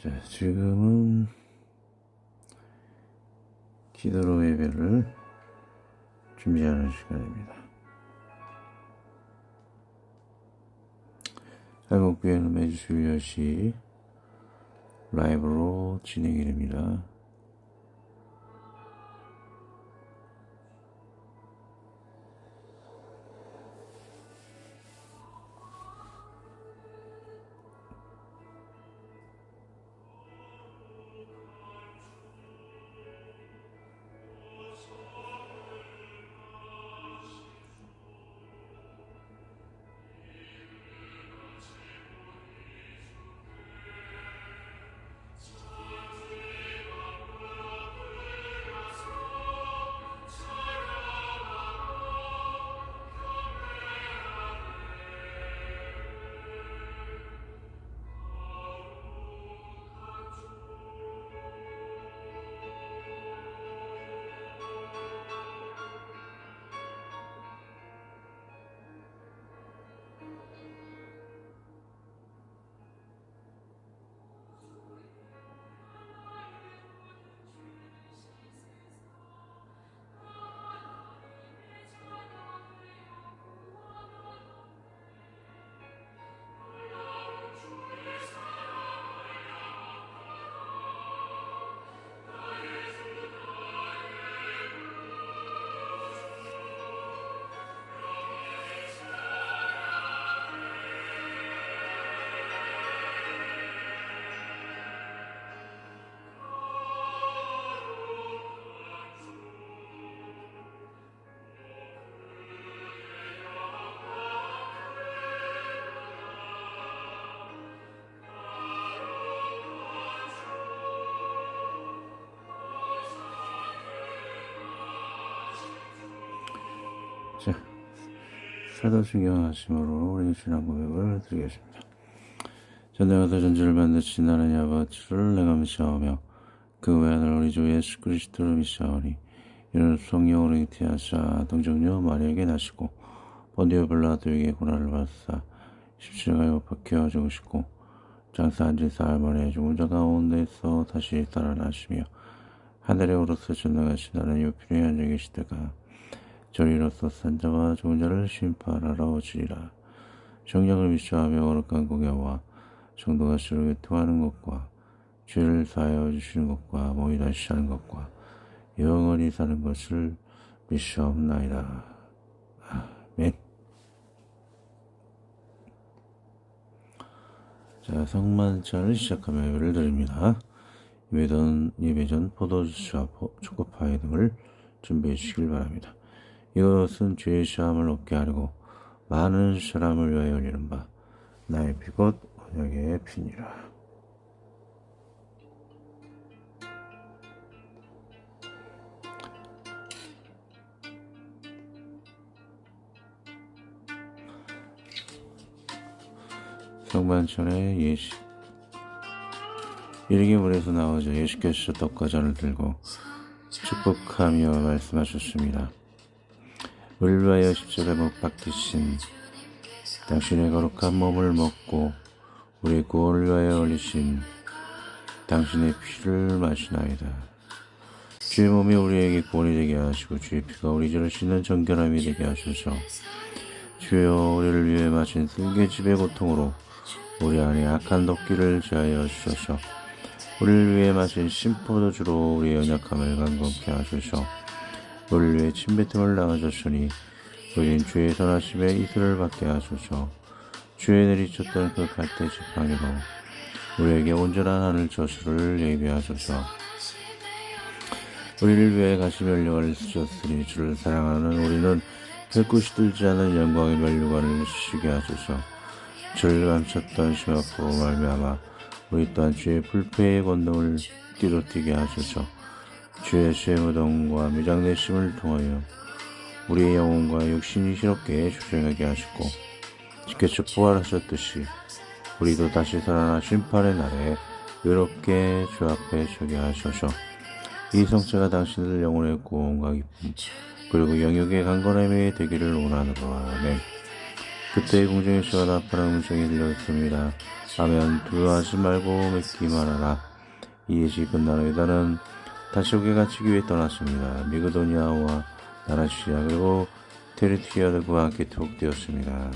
자, 지금은 기도로 예배를 준비하는 시간입니다. 한국교회는 매주 주일 10시 라이브로 진행이 됩니다. 자, 사도신경 하심으로 우리 신앙 고백을 드리겠습니다. 전능하사 전지를 만드신 하나님 아버지를 내가 믿사오며 그 외아들 우리 주 예수 그리스도를 믿사오니 이는 성령으로 잉태하사 동정녀 마리아에게 나시고 본디오 빌라도에게 고난을 받으사 십자가에 못 박혀 죽으시고 장사 앉은 사흘 만에 죽은 자 가운데서 다시 살아나시며 하늘에 오르사 전능하신 하나님 우편에 앉아 계시다가 저리로서 산자와 죽은 자를 심판하러 오시리라. 성령을 믿사하며 거룩한 공예와 정도가 서로 교통하는 것과 죄를 사하여 주시는 것과 몸이 다시 사는 것과 영원히 사는 것을 믿사옵나이다. 아멘. 자, 성만찬을 시작하며 예배를 드립니다. 예배 전 포도주스와 초코파이 등을 준비해 주시길 바랍니다. 이것은 죄의 사함을 얻게 하려고 많은 사람을 위하여 흘리는 바 나의 피 곧 언약의 피니라. 성만찬의 예식. 이르기 물에서 나오자 예수께서 떡과 잔을 들고 축복하며 말씀하셨습니다. 우리를 위하여 십자가에 못 박히신 당신의 거룩한 몸을 먹고 우리의 구원을 위하여 흘리신 당신의 피를 마시나이다. 주의 몸이 우리에게 구원이 되게 하시고 주의 피가 우리 죄를 씻는 정결함이 되게 하소서. 주여 우리를 위해 마신 쓸개집의 고통으로 우리 안에 악한 덕기를 제하여 주소서. 우리를 위해 마신 신포도주로 우리의 연약함을 강건케 하소서. 우리를 위해 침뱉음을 당하셨으니 우리는 주의 선하심에 이슬을 받게 하소서. 주의 내리쳤던 그 갈대 지팡이로 우리에게 온전한 하늘 저수를 예비하소서. 우리를 위해 가시 면류관을 쓰셨으니 주를 사랑하는 우리는 혈굿이 들지 않은 영광의 면류관을 쓰시게 하소서. 주를 감췄던 심화포로 말미암아 우리 또한 주의 불패의 권능을 띠로뛰게 하소서. 주의 수의 무덤과 미장내심을 통하여 우리의 영혼과 육신이 실없게 주장하게 하시고 주께서 부활하셨듯이 우리도 다시 살아나 심판의 날에 의롭게 주 앞에 서게 하소서. 이 성체가 당신들 영혼의 구원과 기쁨 그리고 영역의 강건함이 되기를 원하노라. 아멘. 그때 공중의 시와 나팔한 음성이 들렸습니다. 하면 두려워하지 말고 믿기만 하라. 이 예식이 끝난 후 유다는 다시오게 갇히기 위해 떠났습니다. 미그도니아와 나라시아 그리고 테르티아들과 함께 투옥되었습니다.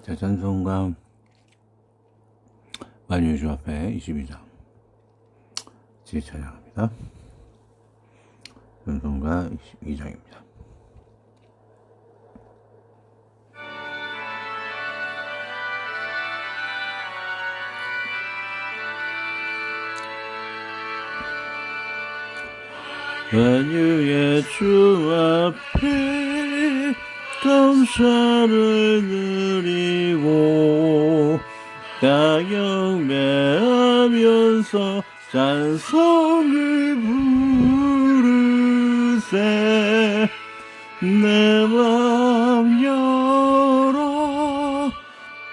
자, 찬송가 만유주 앞에 22장 지 찬양합니다. 찬송가 22장입니다. 만유의 주 앞에 감사를 드리고 다 경배하면서 찬송을 부르세. 내 맘 열어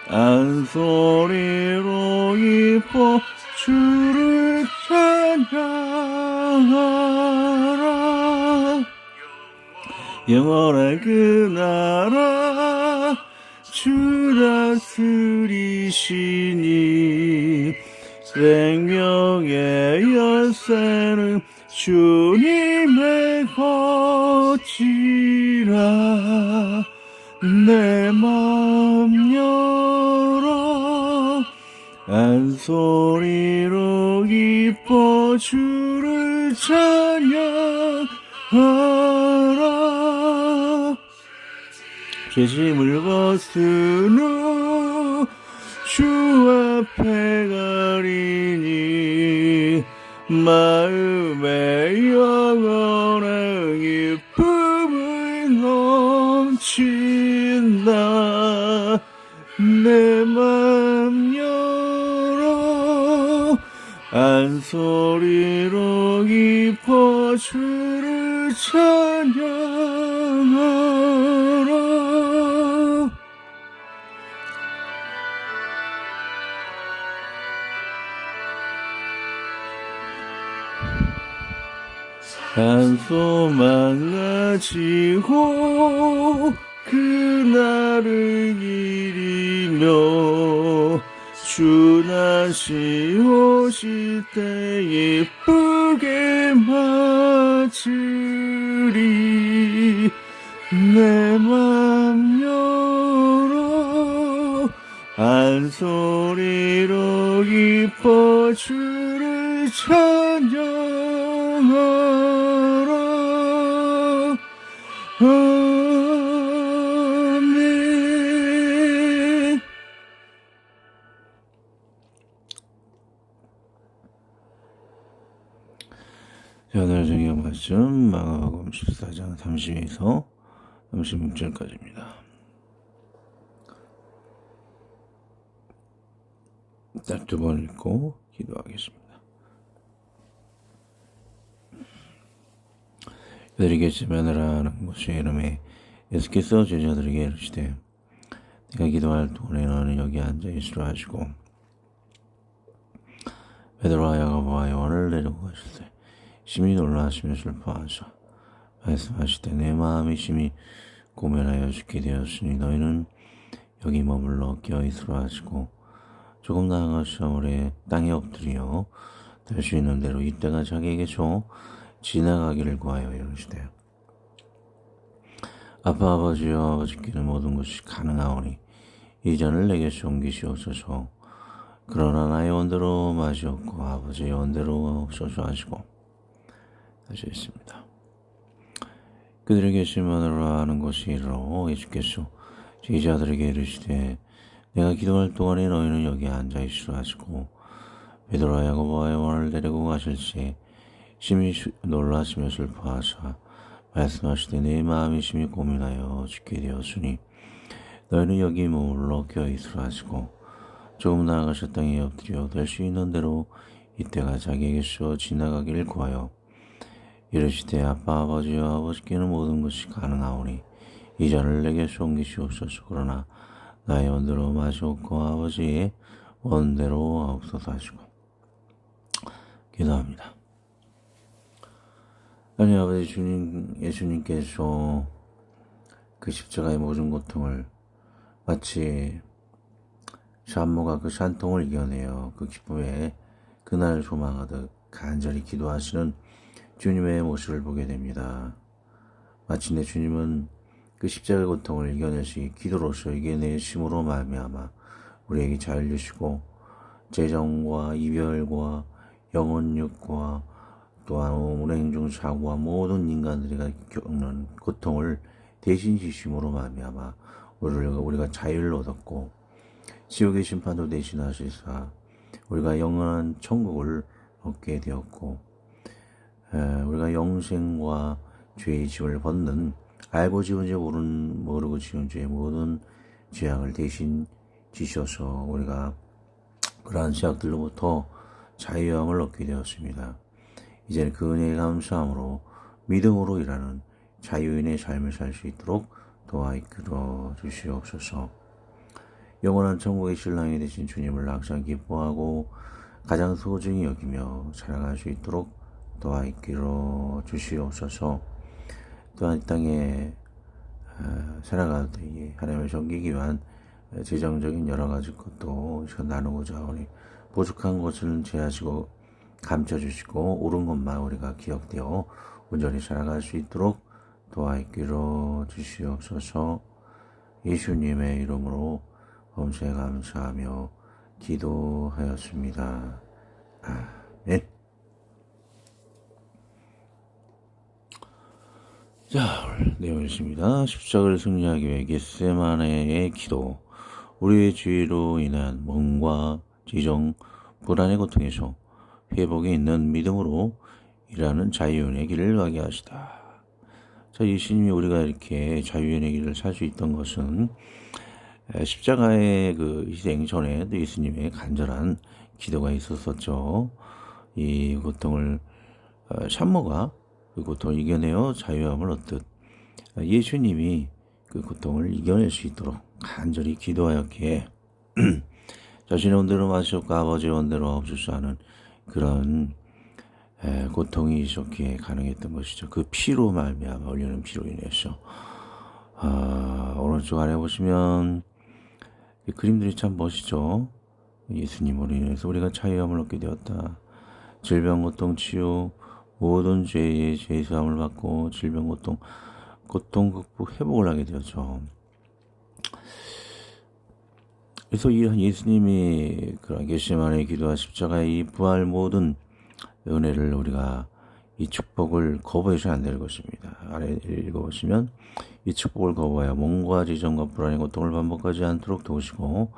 한 소리로 기뻐 주를 찬양하라. 영원한 그 나라 주 다스리시니 생명의 열쇠는 주님의 것이라. 내 맘 열어 한 소리로 기뻐 주를 찬양하라. 죄짐을 벗은 후 주 앞에 가리니 마음에 영원한 기쁨을 넘친다. 내 맘 열어 한 소리로 기뻐 주를 찬양하라. 한 소망 가지고 그날을 기리며 주 다시 오실 때 예쁘게 맞으리. 내 맘 열어 한 소리로 기뻐 주를 찬양하라. 아멘. 자, 오늘 정의의 말씀 마가복음 14장 32에서 36절까지입니다. 딱 두 번 읽고 기도하겠습니다. 그들이 겟세마네라 하는 곳의 이름에 예수께서 제자들에게 이르시되 내가 기도할 동안에 너는 여기 앉아 있으라 하시고 베드로와 야고보와 요한을 데리고 가실 때 심히 놀라시며 슬퍼하셔 말씀하실 때 내 마음이 심히 고면하여 죽게 되었으니 너희는 여기 머물러 깨어있으라 하시고 조금 나아가서 오래 땅에 엎드려 될 수 있는 대로 이때가 자기에게 줘 지나가기를 구하여 이르시되 아빠 아버지여 아버지께는 모든 것이 가능하오니 이 잔을 내게서 옮기시옵소서. 그러나 나의 원대로 마시옵고 아버지의 원대로 없소서 하시고 다시 했습니다. 그들의 계시만으로 하는 것이 이르러 예수께서 제자들에게 이르시되 내가 기도할 동안에 너희는 여기 앉아 있으라 하시고 베드로와 야고보와 요한을 데리고 가실지 심히 놀라시며 슬퍼하사 말씀하시되 내 마음이 심히 고민하여 죽게 되었으니 너희는 여기 머물러 깨어있으라 하시고 조금 나아가서 땅에 엎드려 될 수 있는 대로 이때가 자기에게서 지나가기를 구하여 이르시되 아빠 아버지여 아버지께는 모든 것이 가능하오니 이 잔을 내게서 옮기시옵소서. 그러나 나의 원대로 마시옵고 아버지의 원대로 하옵소서 하시고 기도합니다. 하나님 아버지 주님 예수님께서 그 십자가의 모든 고통을 마치 산모가 그 산통을 이겨내어 그 기쁨에 그날을 소망하듯 간절히 기도하시는 주님의 모습을 보게 됩니다. 마침내 주님은 그 십자가의 고통을 이겨내시 기도로서 이겨내심으로 말미암아 우리에게 자유를 주시고 재정과 이별과 영혼육과 또한 운행중 사고와 모든 인간들이 겪는 고통을 대신 지심으로 말미암아 우리가 자유를 얻었고 지옥의 심판도 대신하시사 우리가 영원한 천국을 얻게 되었고 우리가 영생과 죄의 짐을 벗는 알고 지은 죄 모르고 지은 죄의 모든 죄악을 대신 지셔서 우리가 그러한 죄악들로부터 자유함을 얻게 되었습니다. 이제는 그 은혜에 감사함으로 믿음으로 일하는 자유인의 삶을 살 수 있도록 도와 이끌어 주시옵소서. 영원한 천국의 신랑이 되신 주님을 항상 기뻐하고 가장 소중히 여기며 살아갈 수 있도록 도와 이끌어 주시옵소서. 또한 이 땅에 살아갈 때에 하나님을 섬기기 위한 재정적인 여러 가지 것도 나누고자 하오니 부족한 것을 제하시고 감춰주시고 옳은 것만 우리가 기억되어 온전히 살아갈 수 있도록 도와 이끌어 주시옵소서. 예수님의 이름으로 범사에 감사하며 기도하였습니다. 아멘. 자, 오늘 내용이십니다. 십자가를 승리하기 위해 겟세마네의 기도. 우리의 죄로 인한 몸과 지정, 불안의 고통에서 회복이 있는 믿음으로 일하는 자유의 길을 가게 하시다. 자, 예수님이 우리가 이렇게 자유의 길을 살 수 있던 것은 십자가의 그 희생 전에도 예수님의 간절한 기도가 있었었죠. 이 고통을 산모가 그 고통을 이겨내어 자유함을 얻듯 예수님이 그 고통을 이겨낼 수 있도록 간절히 기도하였기에 자신의 원대로 마시옵고 아버지의 원대로 없으소 하는 그런 고통이 있었기에 가능했던 것이죠. 그 피로 말미암아 흘리는 피로 인해서 오른쪽 아래 보시면 그림들이 참 멋있죠. 예수님으로 인해서 우리가 자유함을 얻게 되었다. 질병, 고통, 치유, 모든 죄의 죄사함을 받고 질병, 고통 극복, 회복을 하게 되었죠. 그래서 이 예수님이 그런 겟세마네 기도와 십자가의 이 부활 모든 은혜를 우리가 이 축복을 거부해서는 안 될 것입니다. 아래 읽어보시면 이 축복을 거부하여 몸과 지정과 불안의 고통을 반복하지 않도록 도우시고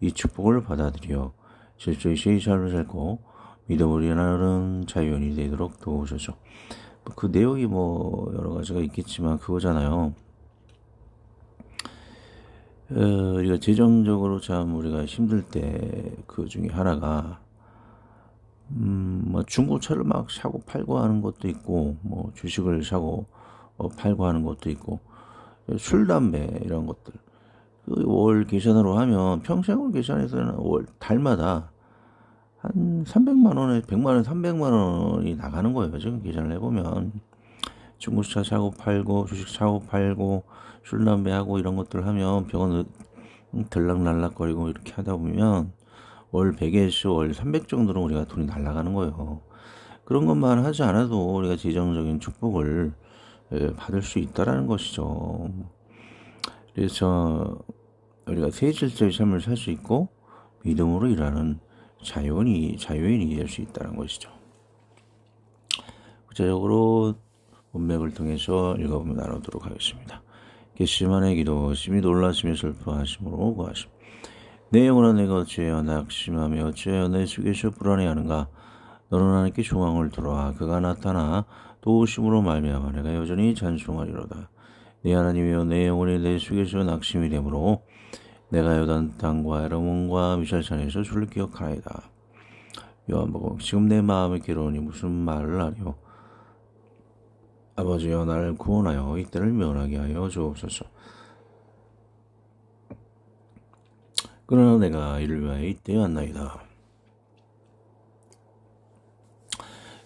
이 축복을 받아들여 실제의 새 삶을 살고 믿음으로 일하는 자유인이 되도록 도우셔서 그 내용이 여러 가지가 있겠지만 그거잖아요. 우리가 재정적으로 참 우리가 힘들 때 그 중에 하나가 중고차를 막 사고 팔고 하는 것도 있고 주식을 사고 팔고 하는 것도 있고 술, 담배 이런 것들 월 계산으로 하면 평생을 계산해서는 달마다 한 300만 원에 100만 원, 300만 원이 나가는 거예요. 지금 계산을 해보면 중고차 사고 팔고 주식 사고 팔고 술 담배 하고 이런 것들 하면 병원 들락날락거리고 이렇게 하다 보면 월 100에서 월 300 정도는 우리가 돈이 날아가는 거예요. 그런 것만 하지 않아도 우리가 재정적인 축복을 받을 수 있다라는 것이죠. 그래서 우리가 세질적인 삶을 살 수 있고 믿음으로 일하는 자유인이 될 수 있다는 것이죠. 구체적으로 문맥을 통해서 읽어보며 나누도록 하겠습니다. 괘씸한의 기도, 심히 놀라시며 슬퍼하심으로 구하심. 내 영혼아 내가 어찌하여 낙심하며 어찌하여 내 속에서 불안해하는가. 너는 하나님께 중앙을 들어와 그가 나타나 도우심으로 말미암아 내가 여전히 찬송하리로다. 내 하나님이여 내 영혼이 내 속에서 낙심이 되므로 내가 요단 땅과 에르몬과 미살산에서 주를 기억하나이다. 요한복음. 지금 내 마음이 괴로우니 무슨 말을 하리요. 아버지여 나를 구원하여 이때를 면하게 하여 주옵소서. 그러나 내가 이를 위하여 이때에 왔나이다.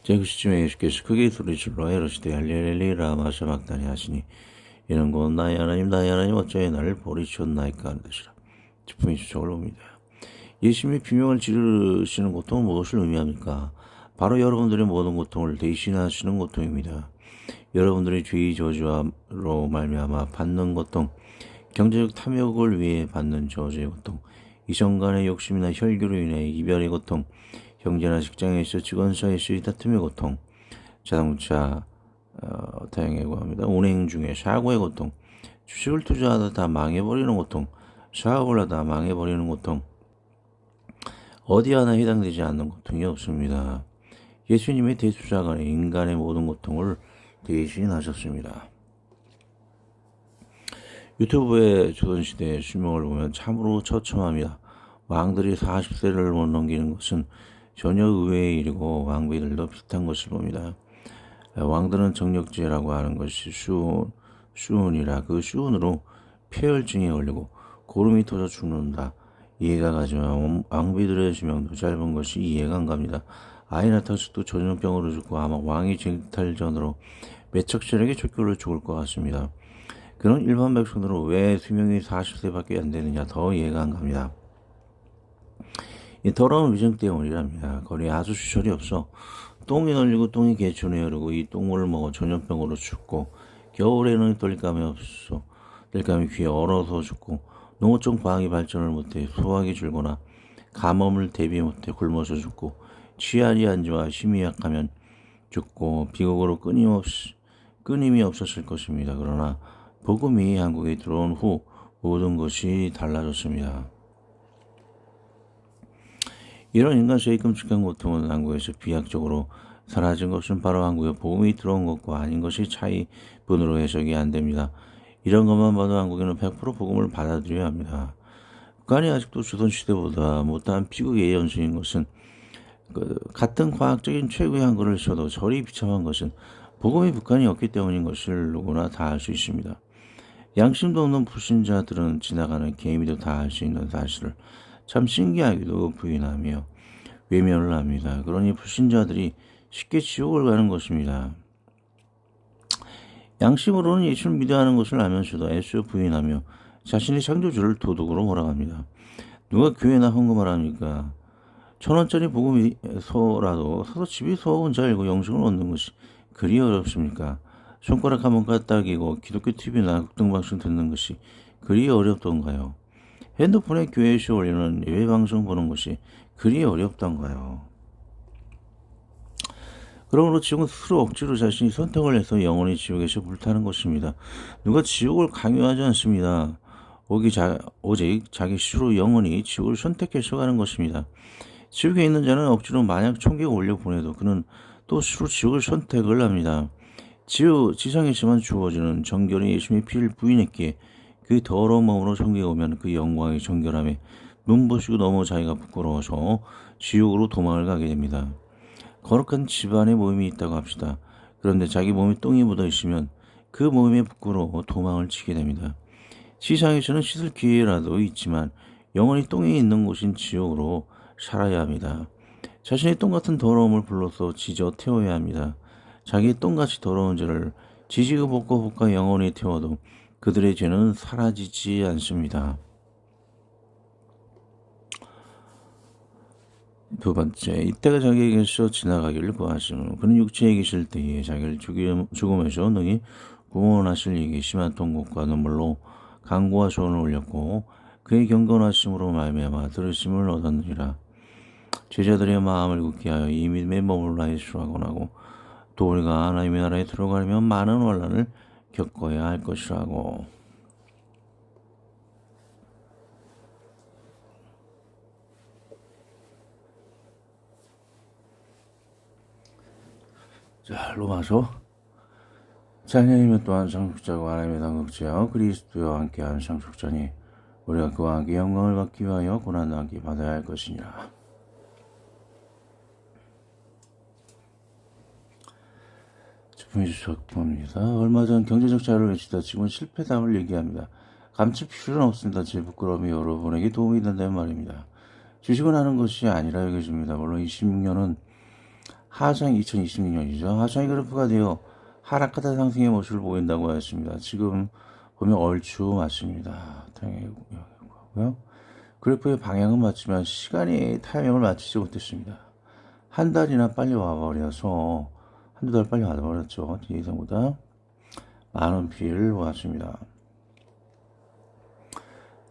그 시점에 예수께서 크게 소리질러 이르시되 할렐루야 라마 사박다니 하시니 이는 곧 나의 하나님 어찌하여 나를 버리셨나이까 하는 뜻이라. 지품이 주석을 봅니다. 예수님의 비명을 지르시는 고통은 무엇을 의미합니까? 바로 여러분들의 모든 고통을 대신하시는 고통입니다. 여러분들의 죄의 저주로 말미암아 받는 고통, 경제적 탐욕을 위해 받는 저주의 고통, 이성 간의 욕심이나 혈기로 인해 이별의 고통, 형제나 직장에서 직원 사이에서의 다툼의 고통, 자동차 다양하게 합니다. 운행 중에 사고의 고통, 주식을 투자하다 다 망해버리는 고통, 사업을 하다 망해버리는 고통, 어디 하나 해당되지 않는 고통이 없습니다. 예수님의 대수자간에 인간의 모든 고통을 대신하셨습니다. 유튜브의 조선시대의 수명을 보면 참으로 처참합니다. 왕들이 40세를 못 넘기는 것은 전혀 의외의 일이고 왕비들도 비슷한 것을 봅니다. 왕들은 정력제라고 하는 것이 수운이라 그 수운으로 폐혈증에 걸리고 고름이 터져 죽는다. 이해가 가지만 왕비들의 수명도 짧은 것이 이해가 안 갑니다. 아이나타스도 전염병으로 죽고 아마 왕이 쟁탈 전으로 매척실에게 쫓겨를 죽을 것 같습니다. 그런 일반 백성들은 왜 수명이 40세밖에 안 되느냐 더 이해가 안 갑니다. 이 더러운 위생 때문이랍니다. 거리에 아주 시설이 없어 똥이 널리고 똥이 개천에 흐르고 이 똥을 먹어 전염병으로 죽고 겨울에는 땔감이 없어 땔감이 귀에 얼어서 죽고 농어촌 과학이 발전을 못해 소화기 줄거나 감염을 대비 못해 굶어서 죽고 치아리 안 좋아 힘이 약하면 죽고 비극으로 끊임이 없었을 것입니다. 그러나 복음이 한국에 들어온 후 모든 것이 달라졌습니다. 이런 인간세의 끔찍한 고통은 한국에서 비약적으로 사라진 것은 바로 한국에 복음이 들어온 것과 아닌 것이 차이분으로 해석이 안 됩니다. 이런 것만 봐도 한국에는 100% 복음을 받아들여야 합니다. 북한이 아직도 조선시대보다 못한 비극의 연수인 것은 같은 과학적인 최고의 한글을 써도 저리 비참한 것은 복음이 북한이 없기 때문인 것을 누구나 다 알 수 있습니다. 양심도 없는 불신자들은 지나가는 개미도 다 알 수 있는 사실을 참 신기하게도 부인하며 외면을 합니다. 그러니 불신자들이 쉽게 지옥을 가는 것입니다. 양심으로는 예수를 믿어야 하는 것을 알면서도 애써 부인하며 자신의 창조주를 도둑으로 몰아갑니다. 누가 교회나 헌금을 합니까? 1,000원짜리 복음이 서라도 사서 집에서 혼자 읽고 영생을 얻는 것이 그리 어렵습니까? 손가락 한번 까딱이고 기독교 TV나 국등방송 듣는 것이 그리 어렵던가요? 핸드폰에 교회에서 올리는 예배방송 보는 것이 그리 어렵던가요? 그러므로 지옥은 스스로 억지로 자신이 선택을 해서 영원히 지옥에서 불타는 것입니다. 누가 지옥을 강요하지 않습니다. 오직 자기 스스로 영원히 지옥을 선택해서 가는 것입니다. 지옥에 있는 자는 억지로 만약 총기가 올려 보내도 그는 또 스스로 지옥을 선택을 합니다. 지상에서만 주어지는 정결이 예수님의 피를 부인했기에 그 더러운 마음으로 총기가 오면 그 영광의 정결함에 눈부시고 너무 자기가 부끄러워서 지옥으로 도망을 가게 됩니다. 거룩한 집안에 모임이 있다고 합시다. 그런데 자기 몸에 똥이 묻어 있으면 그 모임에 부끄러워 도망을 치게 됩니다. 시장에서는 씻을 기회라도 있지만 영원히 똥이 있는 곳인 지옥으로 살아야 합니다. 자신의 똥 같은 더러움을 불러서 지져 태워야 합니다. 자기의 똥같이 더러운 죄를 지지고 볶고 볶아 영원히 태워도 그들의 죄는 사라지지 않습니다. 두 번째, 이때가 자기에게서 지나가기를 구하시며 그는 육체에 계실 때에 자기를 죽음에서 능히 구원하실 이에게 심한 통곡과 눈물로 간구와 소원을 올렸고 그의 경건하심으로 말미암아 들으심을 얻었느니라. 제자들의 마음을 굳게 하여 이 믿음에 머물라 예수라 권하고 또 우리가 하나님의 나라에 들어가려면 많은 환난을 겪어야 할 것이라고. 자, 로마서. 자녀이면 또한 상속자고 하나님의 당국자여 그리스도와 함께한 상속자니 우리가 그와 함께 영광을 받기 위하여 고난도 함께 받아야 할 것이니라. 제품이 주석입니다. 얼마 전 경제적 자료를 외치다 지금은 실패담을 얘기합니다. 감출 필요는 없습니다. 제 부끄러움이 여러분에게 도움이 된다는 말입니다. 주식은 하는 것이 아니라 여겨집니다. 물론 26년은 하장 2026년이죠. 하장이 그래프가 되어 하락하다 상승의 모습을 보인다고 하였습니다. 지금 보면 얼추 맞습니다. 타이밍이고요. 그래프의 방향은 맞지만 시간이 타이밍을 맞추지 못했습니다. 한 달이나 빨리 와버려서 한두 달 빨리 와버렸죠. 예상보다 많은 피해를 보았습니다.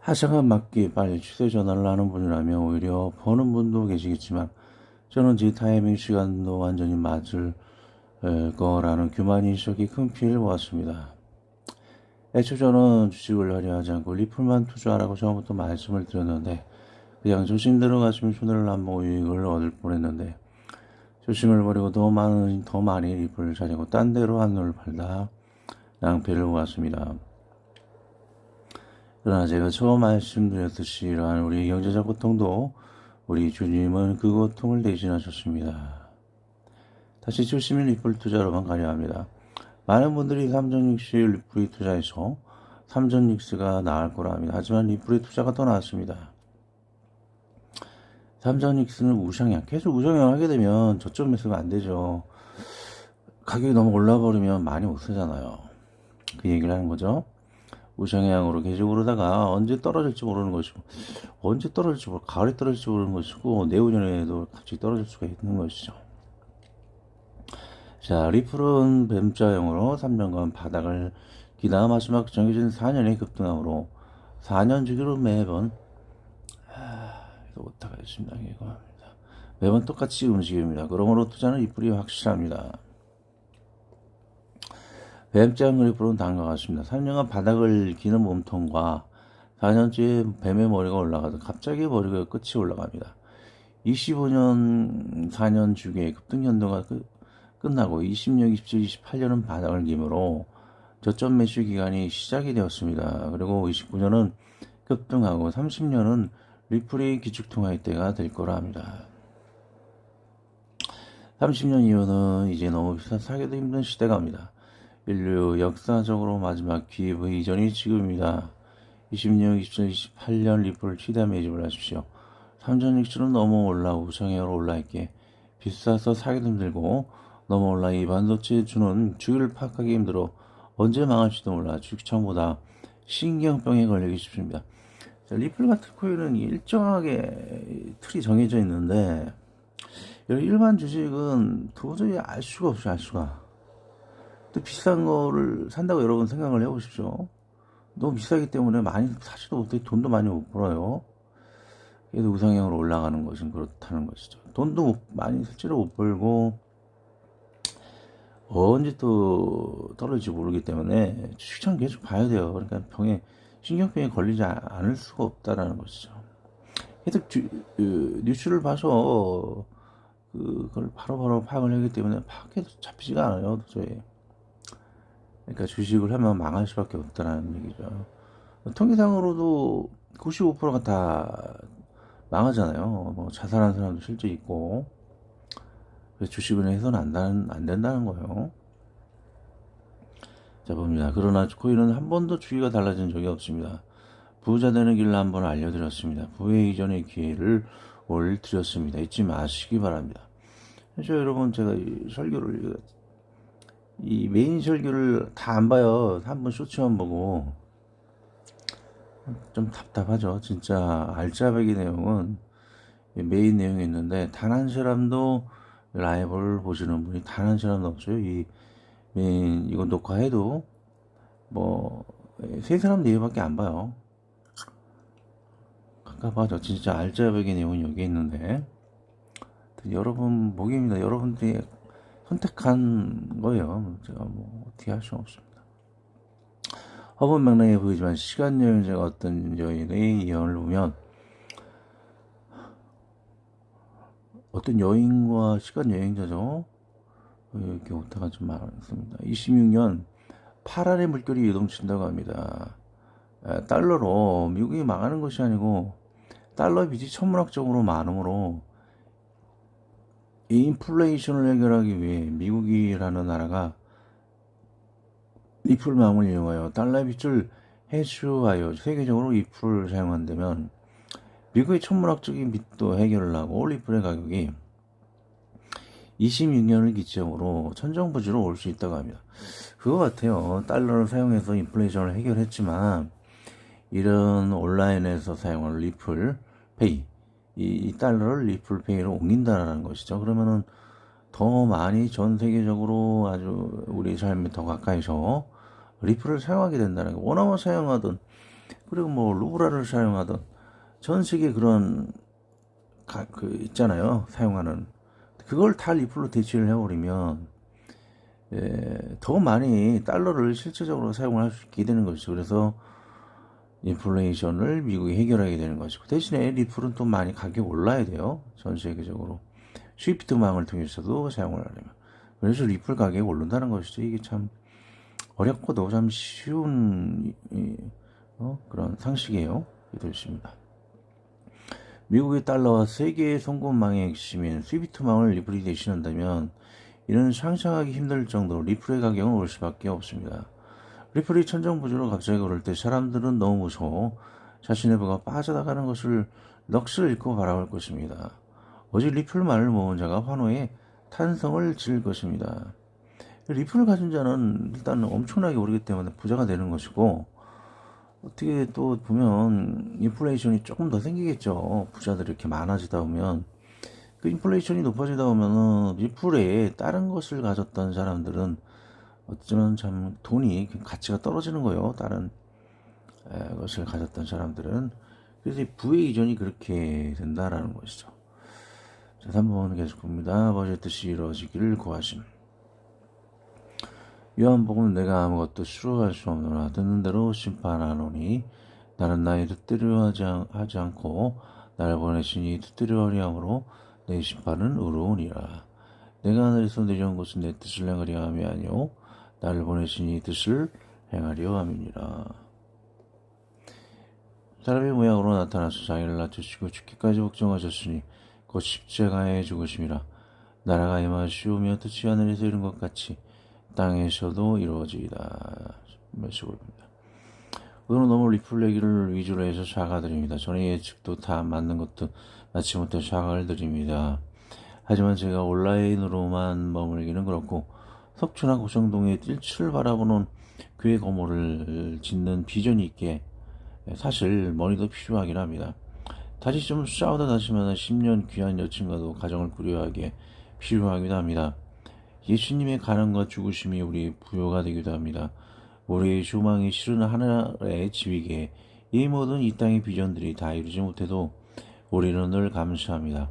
하장에 맞게 빨리 추세 전환을 하는 분이라면 오히려 버는 분도 계시겠지만 저는 제 타이밍 시간도 완전히 맞을 거라는 교만인식이 큰 피해를 보았습니다. 애초 저는 주식을 하려 하지 않고 리플만 투자하라고 처음부터 말씀을 드렸는데 그냥 조심대로 가시면 손해를 안 보고 이익을 얻을 뻔했는데 조심을 버리고 더 많이 리플을 찾고 딴 데로 한눈을 팔다 낭패를 보았습니다. 그러나 제가 처음 말씀드렸듯이 이러한 우리 경제적 고통도 우리 주님은 그 고통을 대신하셨습니다. 다시 조심히 리플 투자로만 가려 합니다. 많은 분들이 삼전닉스 리플에 투자해서 삼전닉스가 나을 거라 합니다. 하지만 리플의 투자가 더 나았습니다. 삼전닉스는 우상향, 계속 우상향 하게 되면 저점 매수가 안 되죠. 가격이 너무 올라버리면 많이 못 쓰잖아요. 그 얘기를 하는 거죠. 우상향으로 계속 오르다가 언제 떨어질지 모르는 것이고 언제 떨어질지 모르고 가을에 떨어질지 모르는 것이고 내후년에도 갑자기 떨어질 수가 있는 것이죠. 자, 리플은 뱀자형으로 3년간 바닥을 기다 마지막 정해진 4년의 급등함으로 4년 주기로 매번 오타가 있습니다. 이거 매번 똑같이 움직입니다. 그러므로 투자는 리플이 확실합니다. 뱀장 그래프는 다음과 같습니다. 3년간 바닥을 기는 몸통과 4년째 뱀의 머리가 올라가서 갑자기 머리가 끝이 올라갑니다. 25년 4년 주기의 급등 연도가 끝나고 20년, 27, 28년은 바닥을 기므로 저점 매수 기간이 시작이 되었습니다. 그리고 29년은 급등하고 30년은 리플이 기축통화의 때가 될 거라 합니다. 30년 이후는 이제 너무 비싸 사기도 힘든 시대가 옵니다. 인류 역사적으로 마지막 기회 이전이 지금입니다. 20년, 27, 28년 리플을 최대한 매집을 하십시오. 삼전익수는 너무 올라 우상향으로 올라있게 비싸서 사기도 힘들고 너무 올라 이 반도체에 주는 주기를 파악하기 힘들어 언제 망할지도 몰라 주식창보다 신경병에 걸리기 쉽습니다. 자, 리플 같은 코인은 일정하게 틀이 정해져 있는데 일반 주식은 도저히 알 수가 없어요. 알 수가. 또 비싼 거를 산다고 여러분 생각을 해보십시오. 너무 비싸기 때문에 많이 사지도 못해 돈도 많이 못 벌어요. 그래도 우상향으로 올라가는 것은 그렇다는 것이죠. 돈도 많이 실제로 못 벌고 언제 또 떨어질지 모르기 때문에 주식장 계속 봐야 돼요. 그러니까 신경병에 걸리지 않을 수가 없다라는 것이죠. 계속 뉴스를 봐서 그걸 바로바로 파악을 하기 때문에 파악해도 잡히지가 않아요. 도저히. 그러니까 주식을 하면 망할 수밖에 없다는 얘기죠. 통계상으로도 95%가 다 망하잖아요. 뭐 자살한 사람도 실제 있고. 그래서 주식을 해서는 안 된다는 거예요. 봅니다. 그러나 코인은 한 번도 주의가 달라진 적이 없습니다. 부자 되는 길을 한번 알려드렸습니다. 부의 이전의 기회를 올 드렸습니다. 잊지 마시기 바랍니다. 그래서 여러분, 제가 이 메인 설교를 다 안 봐요. 한 번 쇼츠만 보고 좀 답답하죠. 진짜 알짜배기 내용은 메인 내용이 있는데 단 한 사람도 라이브를 보시는 분이 단 한 사람도 없어요. 이 메인 이거 녹화해도 뭐 세 사람 네 개밖에 안 봐요. 깝깝하죠. 진짜 알짜배기 내용은 여기 있는데 여러분 목입니다. 여러분들이 선택한 거예요. 제가 뭐 어떻게 할 수는 없습니다. 허분 맥락에 보이지만 시간 여행자가 어떤 여인의 예언을 보면 어떤 여인과 시간 여행자죠. 이렇게 오타가 좀 많습니다. 26년 8알의 물결이 요동친다고 합니다. 달러로 미국이 망하는 것이 아니고 달러 빚이 천문학적으로 많으므로 이 인플레이션을 해결하기 위해 미국이라는 나라가 리플망을 이용하여 달러 빚을 해소하여 세계적으로 리플을 사용한다면 미국의 천문학적인 빚도 해결을 하고 리플의 가격이 26년을 기점으로 천정부지로 올 수 있다고 합니다. 그거 같아요. 달러를 사용해서 인플레이션을 해결했지만 이런 온라인에서 사용하는 리플 페이, 이 달러를 리플 페이로 옮긴다는 것이죠. 그러면은 더 많이 전 세계적으로 아주 우리 삶에 더 가까이서 리플을 사용하게 된다는 거. 원어만 사용하든 그리고 뭐 루브라를 사용하든 전 세계 그런 있잖아요. 사용하는 그걸 다 리플로 대체를 해버리면 더 많이 달러를 실질적으로 사용을 할 수 있게 되는 것이죠. 그래서 인플레이션을 미국이 해결하게 되는 것이고 대신에 리플은 또 많이 가격이 올라야 돼요. 전 세계적으로 스위프트망을 통해서도 사용을 하려면 그래서 리플 가격이 오른다는 것이죠. 이게 참 어렵고도 참 쉬운 그런 상식이에요. 이것입니다. 미국의 달러와 세계의 송금망의 핵심인 스위프트망을 리플이 대신한다면 이는 상상하기 힘들 정도로 리플의 가격은 올 수밖에 없습니다. 리플이 천정부지로 갑자기 오를 때 사람들은 너무 무서워 자신의 부가 빠져나가는 것을 넋을 잃고 바라볼 것입니다. 오직 리플만을 모은 자가 환호에 탄성을 지을 것입니다. 리플을 가진 자는 일단 엄청나게 오르기 때문에 부자가 되는 것이고 어떻게 또 보면 인플레이션이 조금 더 생기겠죠. 부자들이 이렇게 많아지다 보면 그 인플레이션이 높아지다 보면은 리플에 다른 것을 가졌던 사람들은 어쩌면 참 돈이 가치가 떨어지는 거예요. 다른 것을 가졌던 사람들은 그래서 부의 이전이 그렇게 된다라는 것이죠. 자, 3번 계속 봅니다. 아버지의 뜻이 이루어지기를 구하심. 요한복음 내가 아무것도 수로할 수 없노라 듣는 대로 심판하노니 나는 나의 뜻대로 하지 않고 나를 보내신 이 뜻대로 하리 함으로 내 심판은 의로우니라. 내가 하늘에서 내려온 것은 내 뜻을 행하려 함이 아니요 나를 보내신 이 뜻을 행하려 함이니라. 사람의 모양으로 나타나서 자기를 낮추시고 죽기까지 복종하셨으니 곧 십자가에 죽으심이라. 나라가 임하시오며 뜻이 하늘에서 이룬 것 같이 땅에서도 이루어지이다. 메시고입니다. 오늘은 너무 리플 얘기를 위주로 해서 사과드립니다. 전에 예측도 다 맞는 것도 마치못해 사과를 드립니다. 하지만 제가 온라인으로만 머물기는 그렇고 석촌과 고성동의 뜰을 바라보는 교회 건물을 짓는 비전이 있게 사실 머니도 필요하긴 합니다. 다시 좀 싸우다 다시만 10년 귀한 여친과도 가정을 꾸려하기에 필요하기도 합니다. 예수님의 가난과 죽으심이 우리 부여가 되기도 합니다. 우리의 소망이 실은 하늘의 지위기에 이 모든 이 땅의 비전들이 다 이루지 못해도 우리는 늘 감사합니다.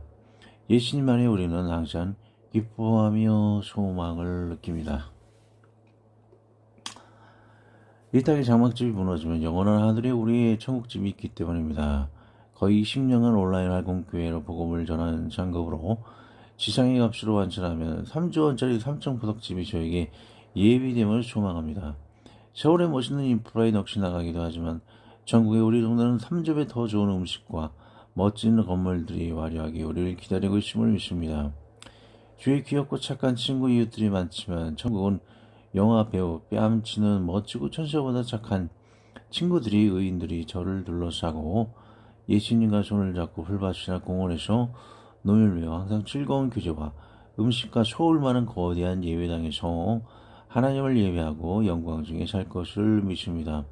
예수님 안에 우리는 항상 기뻐하며 소망을 느낍니다. 이 땅의 장막집이 무너지면 영원한 하늘에 우리의 천국집이 있기 때문입니다. 거의 10년간 온라인 할공교회로 복음을 전하는 장급으로 지상의 값으로 환산하면 3조 원짜리 3층 포덕집이 저에게 예비됨을 소망합니다. 서울의 멋있는 인프라에 넋이 나가기도 하지만 전국의 우리 동네는 3조 배 더 좋은 음식과 멋진 건물들이 화려하게 우리를 기다리고 있음을 믿습니다. 주위에 귀엽고 착한 친구 이웃들이 많지만 천국은 영화 배우 뺨치는 멋지고 천사보다 착한 친구들이 의인들이 저를 둘러싸고 예수님과 손을 잡고 풀밭이나 공원에서 노을 외워 항상 즐거운 교제와 음식과 소울 많은 거대한 예배당에서 하나님을 예배하고 영광 중에 살 것을 믿습니다.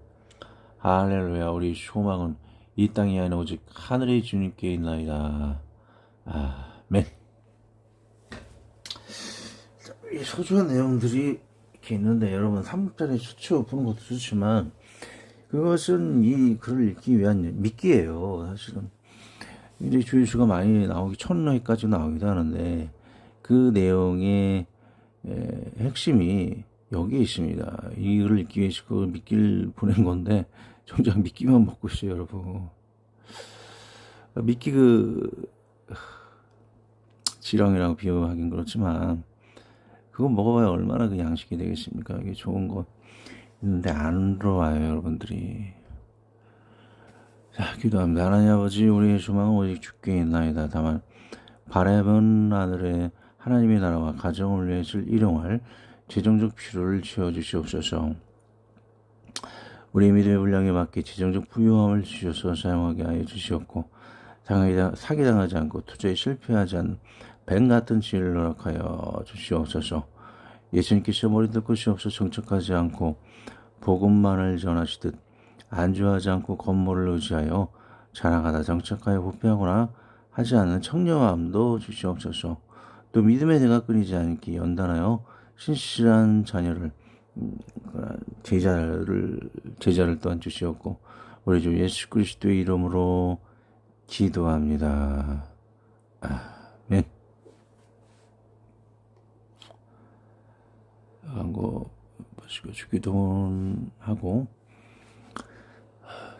할렐루야. 우리 소망은 이 땅이 아닌 오직 하늘의 주님께 있나이다. 아멘. 이 소중한 내용들이 이렇게 있는데 여러분 3장에 수치로 푸는 것도 좋지만 그것은 이 글을 읽기 위한 미끼예요. 사실은 이제 주일수가 많이 나오기 1000회까지 나오기도 하는데 그 내용의 핵심이 여기에 있습니다. 이 글을 읽기 위해서 그 미끼를 보낸 건데 정작 미끼만 먹고 있어요, 여러분. 미끼 지렁이라고 비유하긴 그렇지만 그거 먹어봐야 얼마나 그 양식이 되겠습니까? 이게 좋은 거 있는데 안 들어와요, 여러분들이. 자, 기도합니다. 하나님 아버지, 우리의 소망은 오직 주께 있나이다. 다만 바라본 하늘에 하나님의 나라와 가정을 위해서 일용할 재정적 필요를 채워주시옵소서. 우리의 믿음의 분량에 맞게 재정적 부유함을 주셔서 사용하게 하여 주시옵고 사기당하지 않고 투자에 실패하지 않는 뱀 같은 지혜를 허락하여 주시옵소서. 예수님께서 머리 들 곳이 없어 정착하지 않고 복음만을 전하시듯 안주하지 않고 건물을 의지하여 자랑하다 정착하여 부패하거나 하지 않는 청렴함도 주시옵소서. 또 믿음의 대가 끊이지 않게 연단하여 신실한 자녀를 제자를 또한 주시옵고 우리 주 예수 그리스도의 이름으로 기도합니다. 아멘. 한거 보시고 주기도문하고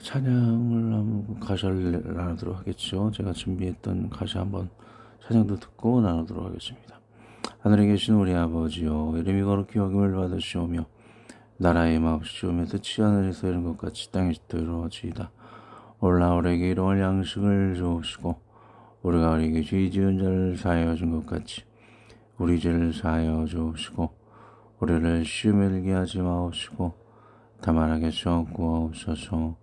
찬양을 한번 가사를 나누도록 하겠죠. 제가 준비했던 가사 한번 찬양도 듣고 나누도록 하겠습니다. 하늘에 계신 우리 아버지여, 이름이 거룩히 여김을 받으시오며 나라의 마옵시오며 뜻이 하늘에서 이룬 것 같이 땅에서 이루어지이다. 오늘 우리에게 일용할 양식을 주옵시고 우리가 우리에게 죄 지은 자를 사하여 준 것 같이 우리 죄를 사하여 주옵시고 우리를 시험에 들게 하지 마옵시고 다만 하게 주옵소서.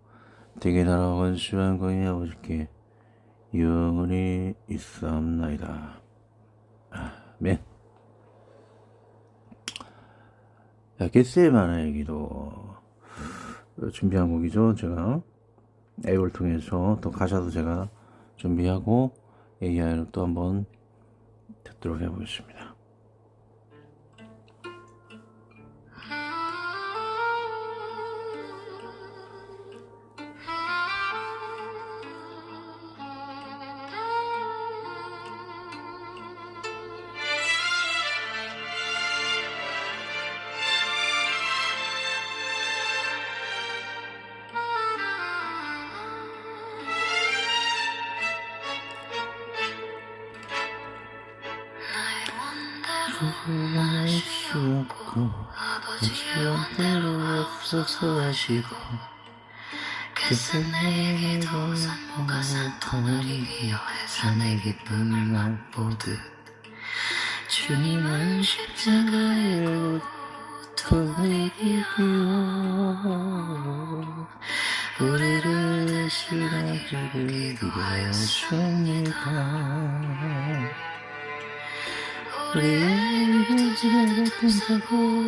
되게 나라와 권세와 영광이 아버지께 영원히 있사옵나이다. 아멘. 겟세마네의 기도 준비한 곡이죠. 제가 앱을 통해서 또 가사도 제가 준비하고 AI로 또 한번 듣도록 해보겠습니다. 할 수 없고 아버지 원대로 없어서 하시고 그새 내게도 산모가 산통을 이기어 해산의 기쁨을 맛보듯 주님은 십자가의 고통을 이기고 우리를 대신하기를 기도하였습니다. 우리의 믿음을 높은 사고로부터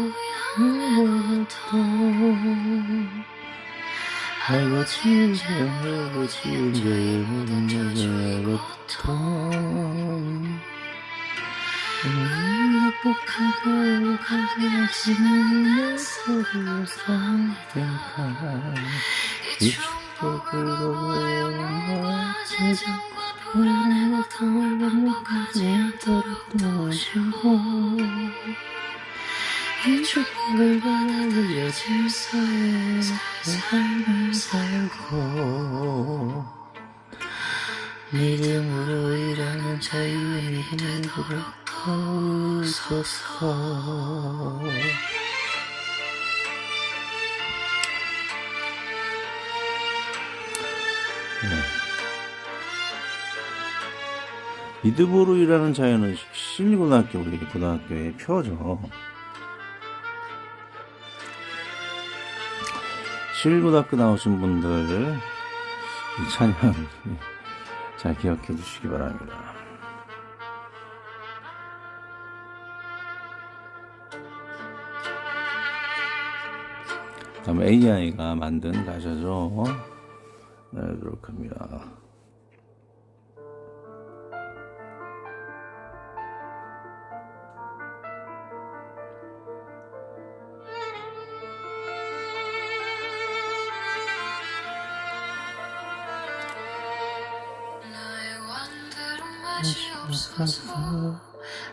알고 지은 자의 모든 저주로부터 우리를 복하고 가게 하시는 약속을 상대가 이 축복을 보고 영원과 제정과 불안의 고통을 반복하지 않도록 도우시고 이 축복을 받아들여 질서의 삶을 살고 믿음으로 일하는 자유의 힘을 도우소서. 믿음으로 일하는 자유는 신일고등학교 우리 고등학교의 표죠. 실고등학교 나오신 분들 이 찬양 잘 기억해 주시기 바랍니다. 다음 AI가 만든 가사죠. 내도록 합니다. 맛이 없어서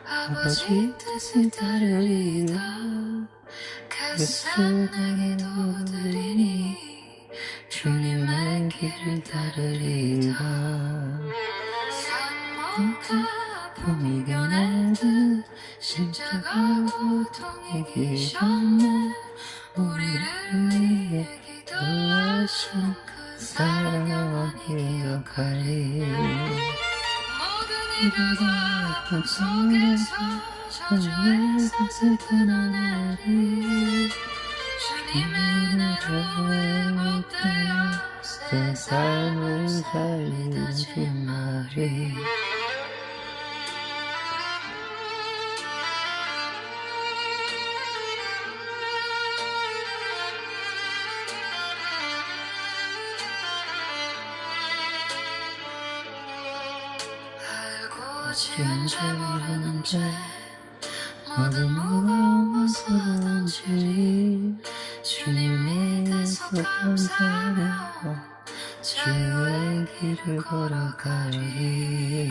아버지 뜻을 따르리나 가슴에게 도드리니 주님의 길을 따르리나 산모가 아픔이 겨내듯 십자가 고통이 기셨네 우리를 위해 기도하신 그 사랑 영원히 기억하리 이러다 아픔 속에서 저주에서 슬픈 하늘이 주님의 은혜로 회복되어 새 삶을 살리는 주말이 지은 죄 모르는 죄 모든 무거운 것을 던지리 주님에게서 감사하며 주의 길을 걸어가리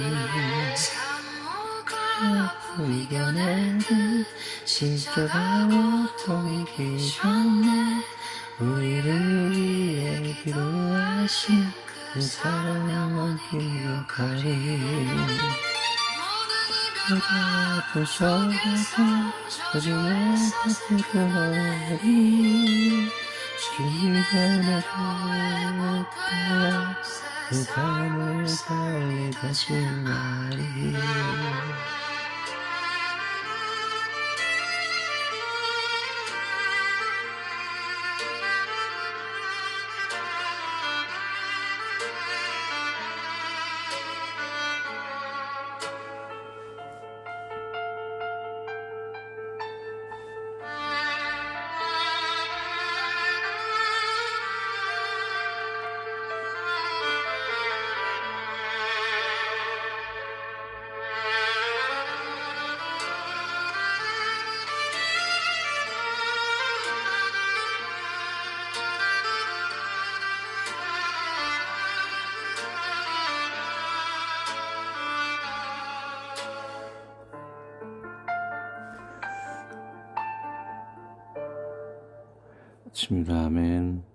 산모가 아픔 이겨내듯 십자가 고통이 기셨네 우리를 위해 기도하신 그 사랑 영원히 기억하리 아픔 속에서 저주에서 슬픈 하늘이 주님의 은혜로 회복되어 그 삶을 살리다 주말이 아침입니다. 아멘.